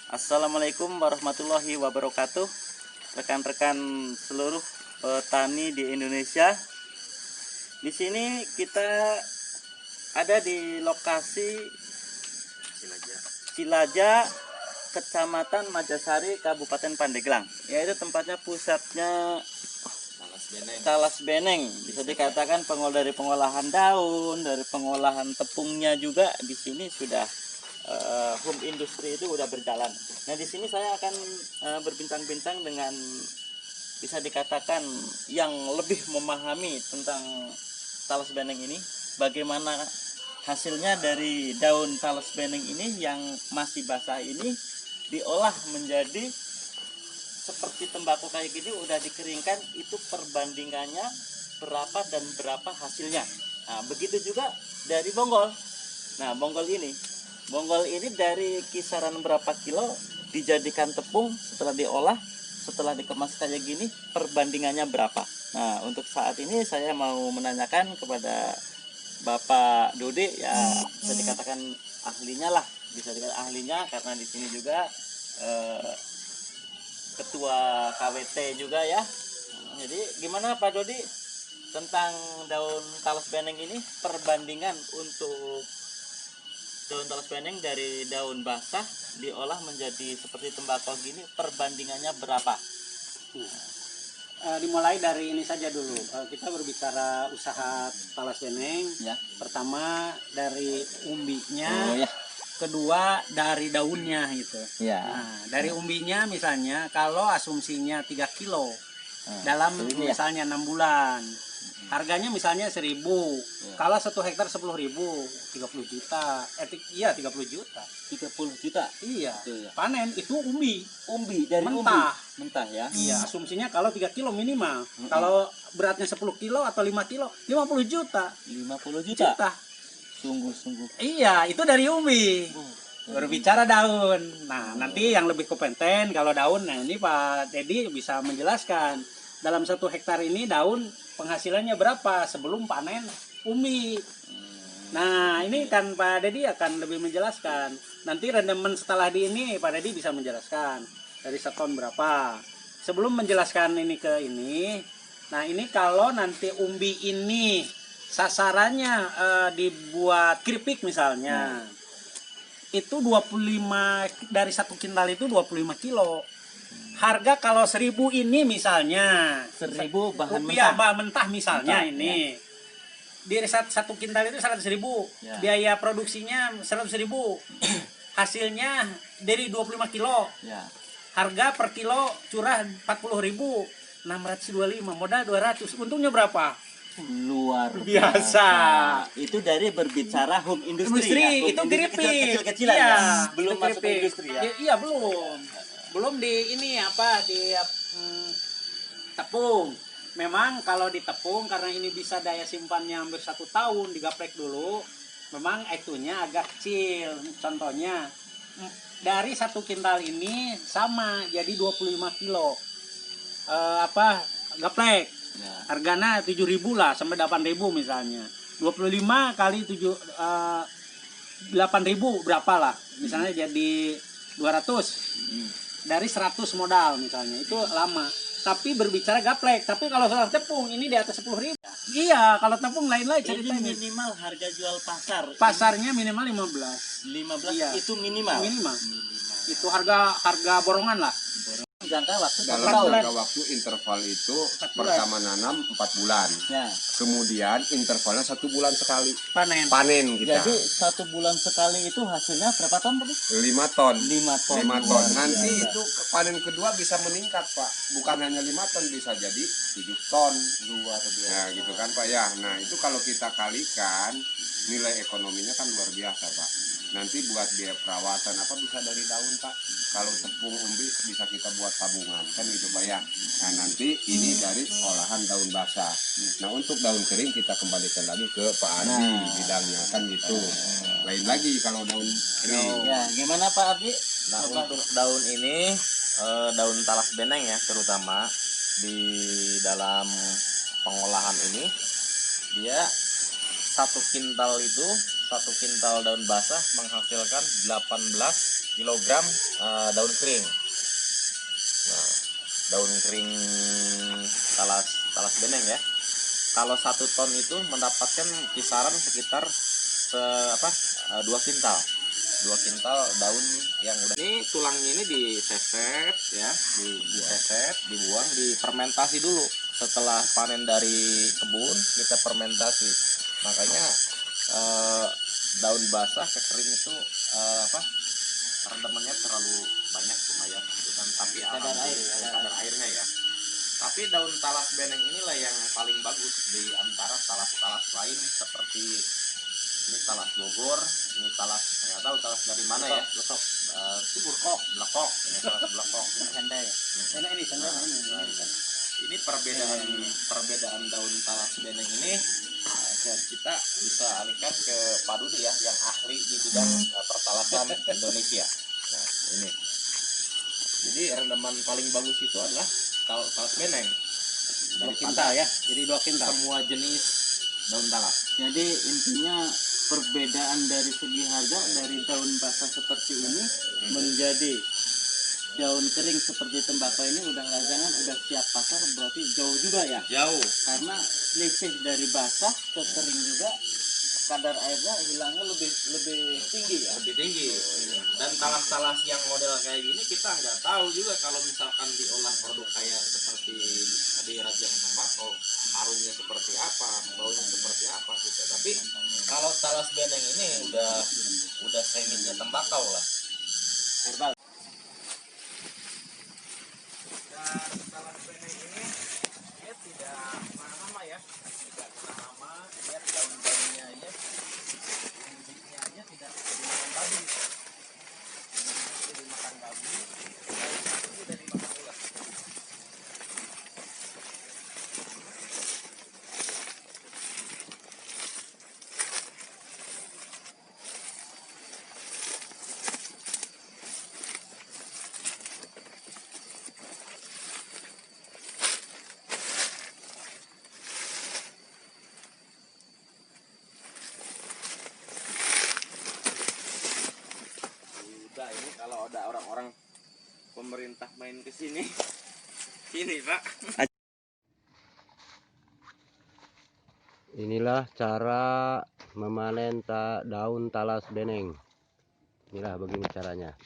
Assalamualaikum warahmatullahi wabarakatuh. Rekan-rekan seluruh petani di Indonesia. Di sini kita ada di lokasi Cilaja, Kecamatan Majasari, Kabupaten Pandeglang. Yaitu tempatnya pusatnya Talas Beneng. Bisa dikatakan dari pengolahan daun, dari pengolahan tepungnya juga di sini sudah home industri itu udah berjalan. Nah, di sini saya akan berbincang-bincang dengan bisa dikatakan yang lebih memahami tentang talas beneng ini, bagaimana hasilnya dari daun talas beneng ini yang masih basah ini diolah menjadi seperti tembakau kayak gini, udah dikeringkan, itu perbandingannya berapa dan berapa hasilnya. Nah, begitu juga dari bonggol. Nah, bonggol ini dari kisaran berapa kilo dijadikan tepung setelah diolah, setelah dikemas kayak gini, perbandingannya berapa. Nah, untuk saat ini saya mau menanyakan kepada Bapak Dodi, ya bisa dikatakan ahlinya lah, bisa dikatakan ahlinya karena di sini juga ketua KWT juga ya. Jadi gimana Pak Dodi tentang daun talas beneng ini, perbandingan untuk daun talas beneng dari daun basah diolah menjadi seperti tembakau gini, perbandingannya berapa? Dimulai dari ini saja dulu. Kita berbicara usaha talas beneng. Ya. Pertama dari umbinya, Oh ya. kedua dari daunnya gitu. Ya. Nah, dari umbinya misalnya kalau asumsinya 3 kilo dalam ini ya. misalnya 6 bulan. Harganya misalnya 1.000. Ya. Kalau 1 hektar 10.000, 30 juta. Iya 30 juta. 30 juta. Iya. Itu ya. Panen itu umbi Dari mentah. Mentah ya. Iya, asumsinya kalau 3 kilo minimal. Kalau beratnya 10 kilo atau 5 kilo, 50 juta. 50 juta. Sungguh-sungguh. Iya, itu dari umbi. Berbicara daun. Nah, nanti yang lebih kompeten kalau daun, nah ini Pak Dedi bisa menjelaskan. Dalam 1 hektar ini daun penghasilannya berapa sebelum panen umbi. Nah, ini kan Pak Dedi akan lebih menjelaskan. Nanti rendemen setelah di ini Pak Dedi bisa menjelaskan dari seton berapa. Sebelum menjelaskan ini ke ini, nah ini kalau nanti umbi ini sasarannya dibuat keripik misalnya, itu 25 dari 1 kintal itu 25 kilo. Harga kalau 1.000 ini misalnya 1.000 bahan rupiah, mentah. bahan mentah misalnya Mentah, ini. Di 1 kintal itu 100.000. Ya. Biaya produksinya 100.000. Hasilnya dari 25 kilo. Ya. Harga per kilo curah 40.000. 625, modal 200. Untungnya berapa? Luar biasa. Itu dari berbicara home industri. Industri Ya? Home itu industri keripik. kecil-kecilan Iya, ya. Belum itu masuk ke keripik. industri ya. Iya, belum. Belum di ini apa di tepung. Memang kalau di tepung karena ini bisa daya simpannya hampir 1 tahun, digaplek dulu. Memang itunya agak kecil. Contohnya dari 1 kintal ini sama jadi 25 kilo gaplek. Ya. Harganya 7.000 lah sampai 8.000 misalnya. 25 kali 8.000 berapa lah? Misalnya jadi 200. Dari 100 modal misalnya. Itu lama. Tapi berbicara gaplek. Tapi kalau soal tepung ini di atas 10.000. Iya, kalau tepung lain-lain ceritanya. Ini minimal harga jual pasar. Pasarnya minimal 15. 15 Iya. itu minimal. Itu harga borongan lah. Jangka waktu dalam jangka waktu interval itu pertama nanam 4 bulan. Ya. Kemudian intervalnya 1 bulan sekali Panen kita. Jadi 1 bulan sekali itu hasilnya berapa ton tadi? 5 ton. 5 ton. 5 ton. Nanti itu panen kedua bisa meningkat, Pak. Bukan hanya 5 ton, bisa jadi 7 ton. Luar biasa. Nah, gitu kan, Pak ya. Nah, itu kalau kita kalikan nilai ekonominya kan luar biasa, Pak. Nanti buat biaya perawatan apa bisa dari daun, Pak. Kalau tepung umbi bisa kita buat tabungan, kan gitu, Pak ya. Nah, nanti ini dari olahan daun basah. Nah, untuk daun kering kita kembalikan lagi ke Pak Ardi bidangnya, kan gitu. Lain lagi kalau daun kering. Ya, gimana Pak Ardi? Nah, untuk daun ini, daun talas beneng ya, terutama di dalam pengolahan ini, dia satu kintal daun basah menghasilkan 18 kilogram daun kering. Nah, daun kering talas beneng ya. Kalau 1 ton itu mendapatkan kisaran sekitar 2 kintal. 2 kintal daun yang udah ini tulangnya ini diseset ya, diseset, dibuang, difermentasi dulu. Setelah panen dari kebun kita fermentasi. Makanya daun basah ke kering itu rendemennya terlalu banyak lumayan gitu kan, tapi Kadar air ya, kadar airnya ya. Tapi daun talas beneng inilah yang paling bagus di antara talas-talas lain seperti ini talas Bogor, ini talas nggak tahu talas dari mana ya. Letok. Itu blekok, ini talas blekok. Sendai ya. Ini sendal Ini perbedaan daun talas beneng ini kita bisa alihkan ke Pak Dudi ya, yang ahli di bidang pertalasan Indonesia. Nah ini, jadi rendeman paling bagus itu adalah talas beneng. 2 kintal ya, jadi 2 kintal. Semua jenis daun talas. Jadi intinya perbedaan dari segi harga dari daun basah seperti ini menjadi daun kering seperti tembakau ini udah jangan udah siap pasar, berarti jauh juga ya, Jauh. karena selisih dari basah ke kering juga kadar airnya hilangnya lebih tinggi ya. Lebih tinggi. Dan talas-talas yang model kayak gini kita nggak tahu juga kalau misalkan diolah produk kayak seperti tadi rajang tembakau, harumnya seperti apa, baunya seperti apa gitu. Tapi kalau talas beneng ini udah seminnya tembakau lah. Herbal. Dan talas beneng ini dia tidak lama ya, tidak lama. Lihat daun-daunnya aja, bijinya aja tidak dimakan babi. Ini dimakan babi, daun itu tidak dimakan ulat. Udah ini kalau ada orang-orang pemerintah main ke sini, sini Pak. Inilah cara memanen daun talas beneng. Inilah begini caranya.